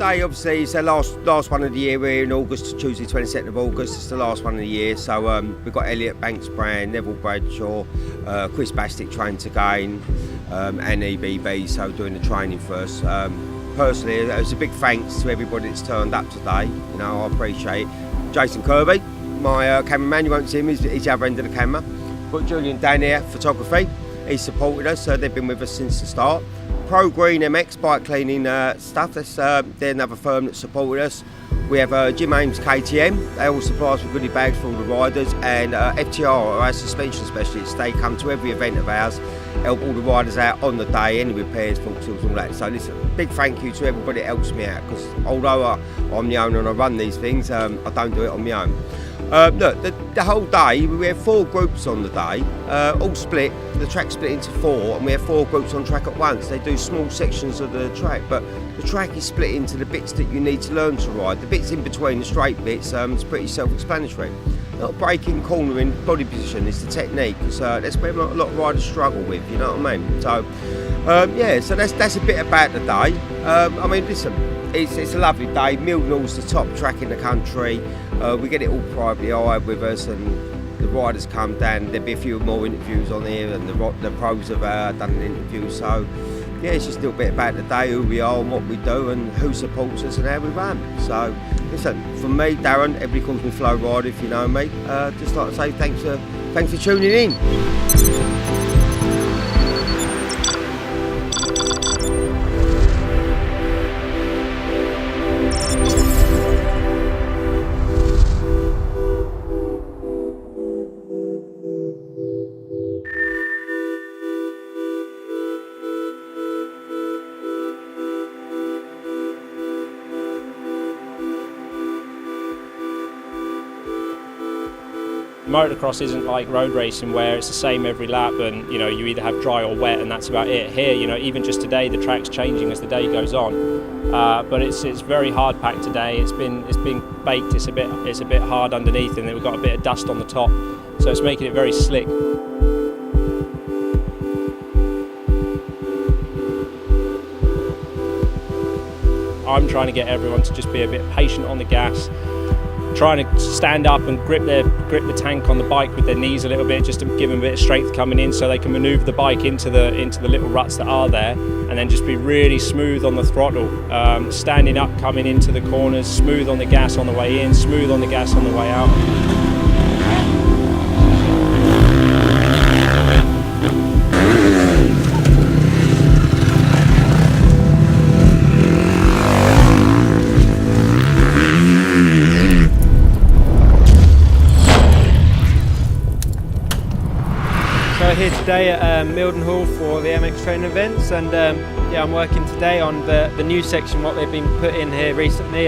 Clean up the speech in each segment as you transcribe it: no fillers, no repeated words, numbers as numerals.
today obviously is the last one of the year. We're in August, Tuesday 22nd of August. It's the last one of the year. So we've got Elliot Banks Brand, Neville Bradshaw, Chris Bastick trained again, and EBB, so doing the training for us. Personally, it's a big thanks to everybody that's turned up today. You know, I appreciate it. Jason Kirby, my cameraman, you won't see him, he's the other end of the camera. Got Julian down here, photography. He's supported us, so they've been with us since the start. Pro Green MX bike cleaning stuff. They're another firm that supported us. We have Jim Ames KTM. They all supply us with goodie bags for all the riders, and FTR, our suspension specialists. They come to every event of ours, help all the riders out on the day, any repairs, fault seals, all that. So listen, big thank you to everybody that helps me out, because although I'm the owner and I run these things, I don't do it on my own. Look, the whole day, we have 4 groups on the day, all split. The track split into 4, and we have 4 groups on track at once. They do small sections of the track, but the track is split into the bits that you need to learn to ride. The bits in between, the straight bits, it's pretty self-explanatory. Not braking, cornering, body position is the technique, because that's where a lot of riders struggle with, you know what I mean? So, yeah, so that's a bit about the day. I mean, listen, it's a lovely day. Mildenhall's the top track in the country. We get it all privately hired with us, and the riders come down. There'll be a few more interviews on here, and the pros have done an interview. So, yeah, it's just a little bit about the day, who we are and what we do, and who supports us and how we run. So, listen, from me, Darren, everybody calls me Flow Rider if you know me. Just like to say thanks for tuning in. Motocross isn't like road racing where it's the same every lap, and you know, you either have dry or wet and that's about it. Here, you know, even just today the track's changing as the day goes on, but it's very hard packed today. It's been baked. It's a bit hard underneath, and then we've got a bit of dust on the top, so it's making it very slick. I'm trying to get everyone to just be a bit patient on the gas, trying to stand up and grip the tank on the bike with their knees a little bit, just to give them a bit of strength coming in, so they can manoeuvre the bike into the little ruts that are there, and then just be really smooth on the throttle, standing up, coming into the corners, smooth on the gas on the way in, smooth on the gas on the way out. Here today at Mildenhall for the MX training events, and yeah, I'm working today on the new section, what they've been put in here recently.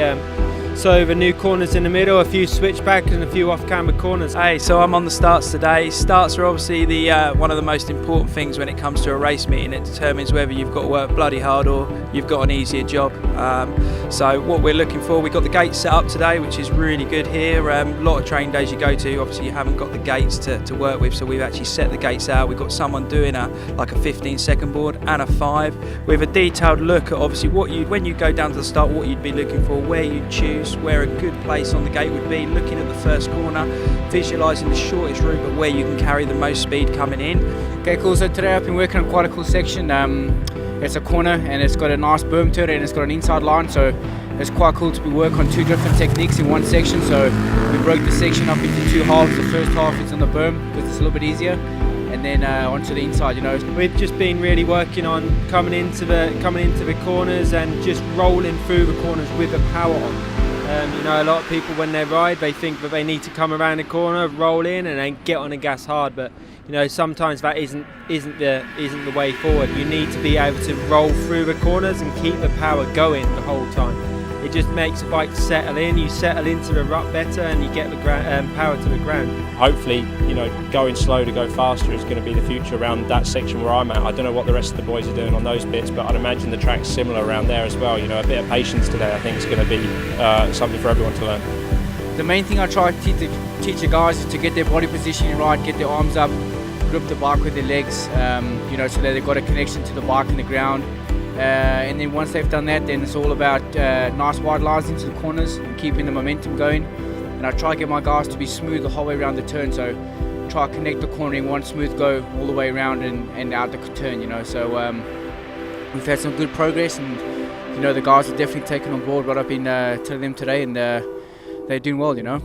So the new corners in the middle, a few switchbacks and a few off-camber corners. Hey, so I'm on the starts today. Starts are obviously the one of the most important things when it comes to a race meeting. It determines whether you've got to work bloody hard or you've got an easier job. So what we're looking for, we've got the gates set up today, which is really good here. A lot of training days you go to, obviously you haven't got the gates to work with, so we've actually set the gates out. We've got someone doing like a 15-second board and a 5 with a detailed look at obviously when you go down to the start, what you'd be looking for, where you'd choose, where a good place on the gate would be, looking at the first corner, visualising the shortest route but where you can carry the most speed coming in. Okay, cool. So today I've been working on quite a cool section. It's a corner and it's got a nice berm to it, and it's got an inside line, so it's quite cool to be working on 2 different techniques in one section. So we broke the section up into 2 halves. The first half is on the berm because it's a little bit easier, and then onto the inside, you know. We've just been really working on coming into the corners and just rolling through the corners with the power on. You know, a lot of people when they ride, they think that they need to come around the corner, roll in, and then get on the gas hard. But you know, sometimes that isn't the way forward. You need to be able to roll through the corners and keep the power going the whole time. It just makes the bike settle in. You settle into the rut better, and you get the power to the ground. Hopefully, you know, going slow to go faster is going to be the future around that section where I'm at. I don't know what the rest of the boys are doing on those bits, but I'd imagine the track's similar around there as well. You know, a bit of patience today, I think, is going to be something for everyone to learn. The main thing I try to teach the guys is to get their body positioning right, get their arms up, grip the bike with their legs, you know, so that they've got a connection to the bike and the ground. and then once they've done that, then it's all about nice wide lines into the corners and keeping the momentum going. And I try to get my guys to be smooth the whole way around the turn, so try to connect the corner in one smooth go all the way around and out the turn, you know. So we've had some good progress, and you know, the guys have definitely taken on board what I've been telling them today, and they're doing well, you know.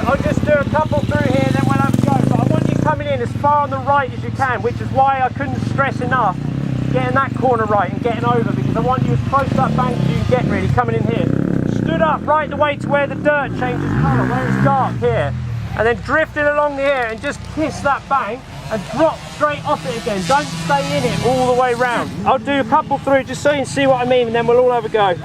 I'll just do a couple through here, then we'll have a go. But I want you coming in as far on the right as you can, which is why I couldn't stress enough getting that corner right and getting over, because I want you as close to that bank as you can get, really, coming in here. Stood up right the way to where the dirt changes colour, where it's dark here, and then drifted along here and just kiss that bank and drop straight off it again. Don't stay in it all the way round. I'll do a couple through just so you can see what I mean, and then we'll all have a go.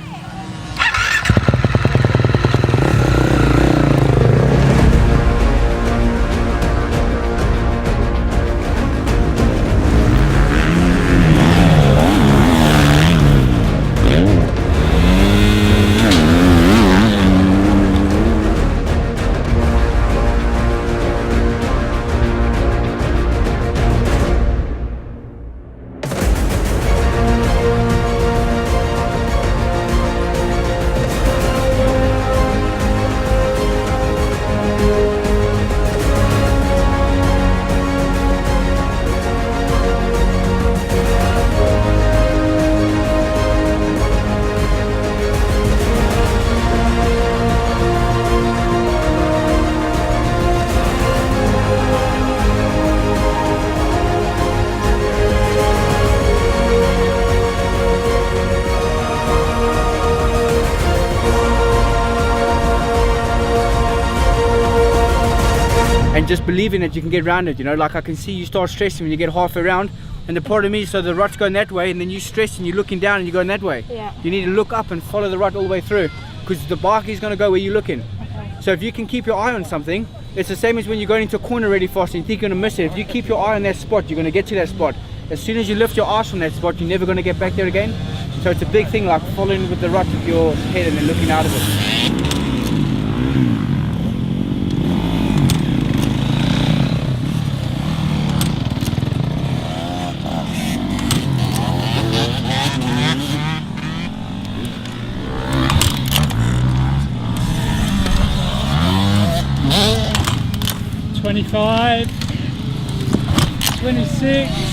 And just believing that you can get around it, you know. Like I can see you start stressing when you get halfway around, and the problem is, so the rut's going that way, and then you stress and you're looking down and you're going that way. Yeah. You need to look up and follow the rut all the way through, because the bike is going to go where you're looking. Okay. So if you can keep your eye on something, it's the same as when you're going into a corner really fast and you think you're going to miss it. If you keep your eye on that spot, you're going to get to that spot. As soon as you lift your eyes from that spot, you're never going to get back there again. So it's a big thing, like following with the rut with your head and then looking out of it. 25, 26.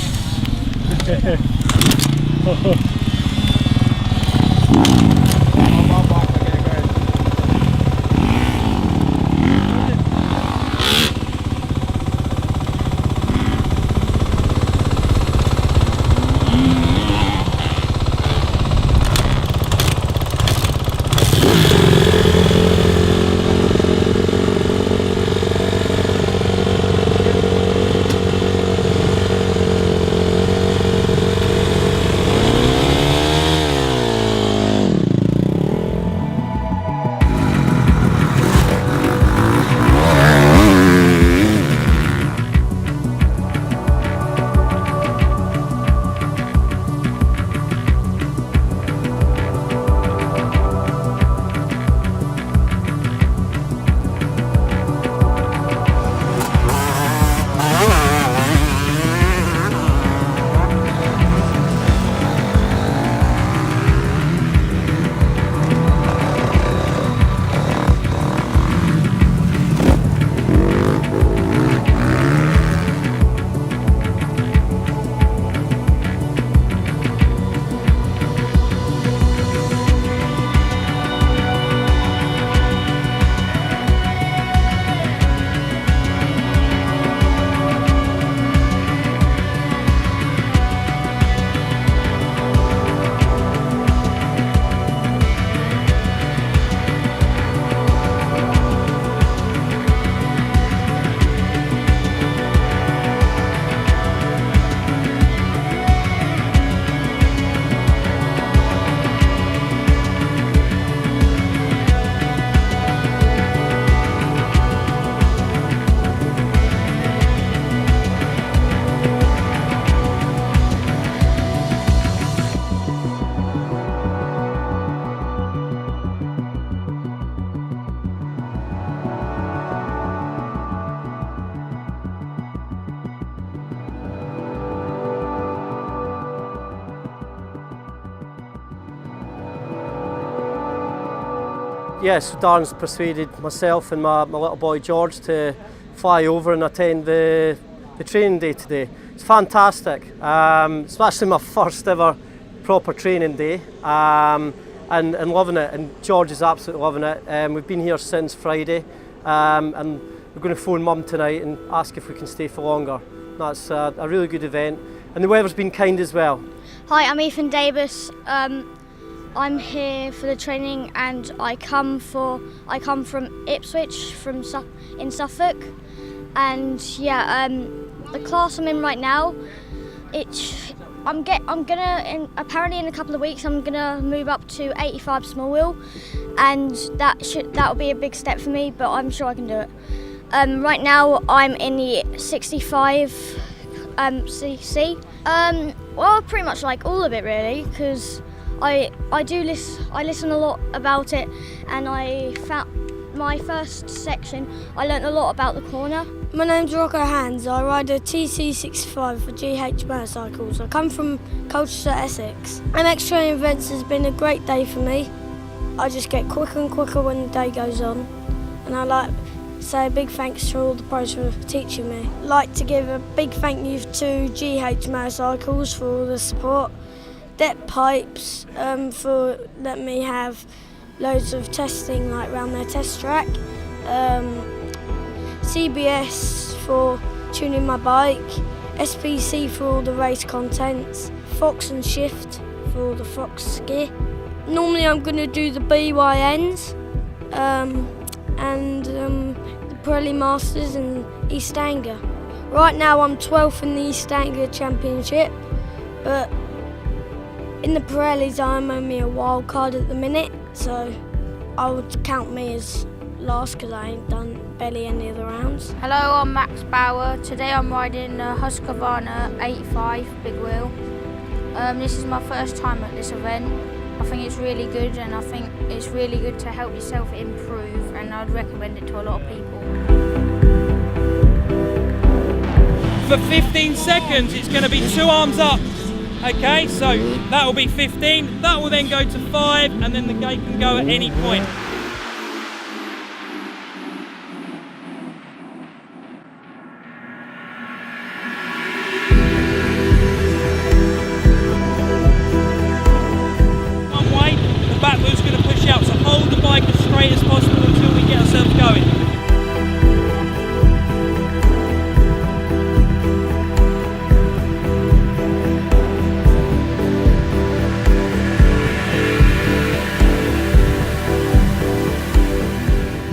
Yes, Darren's persuaded myself and my little boy George to fly over and attend the training day today. It's fantastic. It's actually my first ever proper training day, and loving it. And George is absolutely loving it. We've been here since Friday, and we're going to phone Mum tonight and ask if we can stay for longer. That's a really good event, and the weather's been kind as well. Hi, I'm Ethan Davis. I'm here for the training, and I come from Ipswich, in Suffolk, and yeah, the class I'm in right now, apparently in a couple of weeks I'm gonna move up to 85 small wheel, and that'll be a big step for me, but I'm sure I can do it. Right now I'm in the 65 cc. Well, pretty much like all of it really, because I listen a lot about it, and I found my first section I learnt a lot about the corner. My name's Rocco Hands. I ride a TC65 for GH motorcycles. I come from Colchester, Essex. MXTE events has been a great day for me. I just get quicker and quicker when the day goes on, and I like to say a big thanks to all the pros for teaching me. I'd like to give a big thank you to GH motorcycles for all the support. Dep Pipes for letting me have loads of testing like around their test track. CBS for tuning my bike. SPC for all the race contents. Fox and Shift for all the Fox gear. Normally I'm going to do the BYNs and the Pirelli Masters and East Anglia. Right now I'm 12th in the East Anglia Championship, but in the Pirellis I'm only a wild card at the minute, so I would count me as last because I ain't done barely any of the rounds. Hello, I'm Max Bauer. Today I'm riding a Husqvarna 85 big wheel. This is my first time at this event. I think it's really good, and I think it's really good to help yourself improve, and I'd recommend it to a lot of people. For 15 seconds it's going to be 2 arms up. Okay, so that will be 15, that will then go to 5, and then the gate can go at any point. One way, the back wheel's going to push out, so hold the bike as straight as possible until we get ourselves going.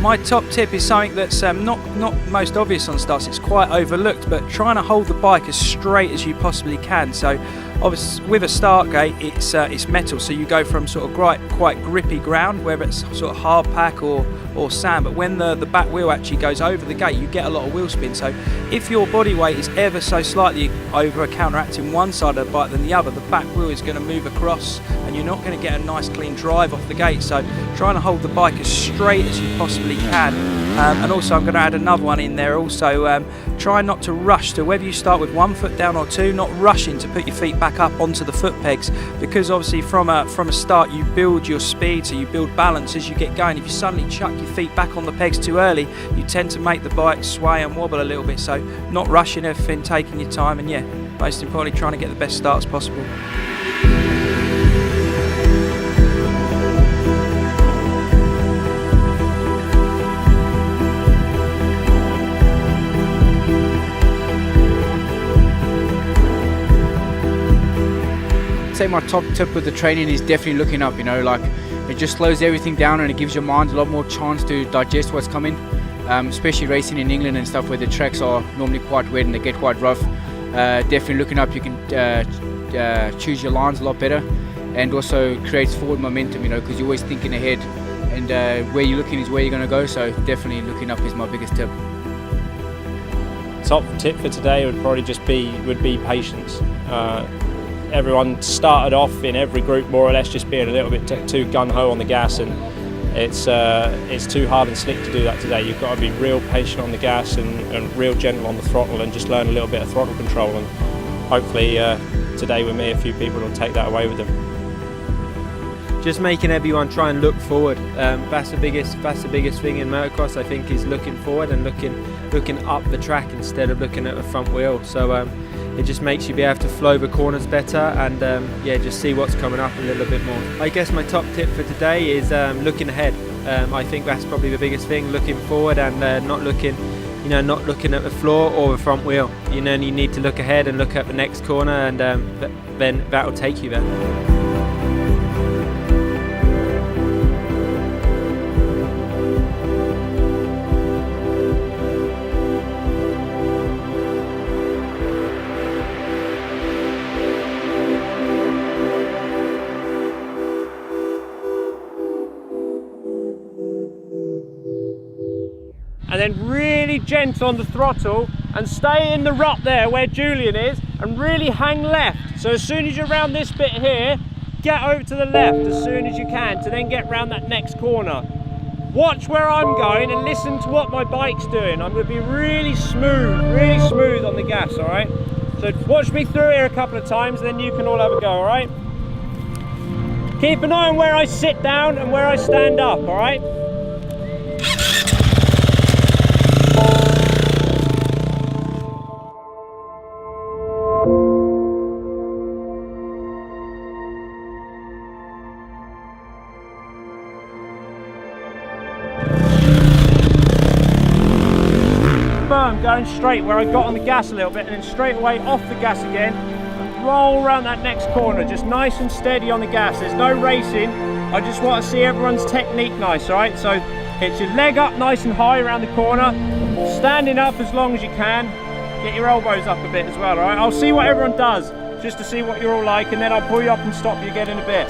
My top tip is something that's not most obvious on starts. It's quite overlooked, but trying to hold the bike as straight as you possibly can. So, obviously, with a start gate, it's metal, so you go from sort of quite grippy ground, whether it's sort of hard pack or sand. But when the back wheel actually goes over the gate, you get a lot of wheel spin. So, if your body weight is ever so slightly over counteracting one side of the bike than the other, the back wheel is going to move across, and you're not going to get a nice clean drive off the gate. So, trying to hold the bike as straight as you possibly can. And also I'm going to add another one in there also, try not to rush to, whether you start with 1 foot down or 2, not rushing to put your feet back up onto the foot pegs, because obviously from a start you build your speed, so you build balance as you get going. If you suddenly chuck your feet back on the pegs too early, you tend to make the bike sway and wobble a little bit. So not rushing everything, taking your time, and yeah, most importantly trying to get the best starts possible. I'd say my top tip with the training is definitely looking up, you know, like it just slows everything down and it gives your mind a lot more chance to digest what's coming, especially racing in England and stuff where the tracks are normally quite wet and they get quite rough. Definitely looking up, you can choose your lines a lot better, and also creates forward momentum, you know, because you're always thinking ahead, and where you're looking is where you're going to go, so definitely looking up is my biggest tip. Top tip for today would probably just be patience. Everyone started off in every group more or less just being a little bit too gung-ho on the gas, and it's too hard and slick to do that today. You've got to be real patient on the gas and real gentle on the throttle, and just learn a little bit of throttle control, and hopefully today with me a few people will take that away with them. just making everyone try and look forward. That's the biggest thing in motocross, I think, is looking forward and looking up the track instead of looking at the front wheel. So it just makes you be able to flow the corners better and yeah, just see what's coming up a little bit more. I guess my top tip for today is looking ahead. I think that's probably the biggest thing, looking forward and not looking at the floor or the front wheel. You need to look ahead and look at the next corner, and then that will take you there. And then really gentle on the throttle and stay in the rut there where Julian is and really hang left. So as soon as you're around this bit here, get over to the left as soon as you can to then get round that next corner. Watch where I'm going and listen to what my bike's doing. I'm going to be really smooth on the gas, all right? So watch me through here a couple of times and then you can all have a go, all right? Keep an eye on where I sit down and where I stand up, all right? Going straight where I got on the gas a little bit and then straight away off the gas again and roll around that next corner, just nice and steady on the gas. There's no racing, I just want to see everyone's technique nice, alright? So get your leg up nice and high around the corner, standing up as long as you can, get your elbows up a bit as well, alright? I'll see what everyone does just to see what you're all like, and then I'll pull you up and stop you again in a bit.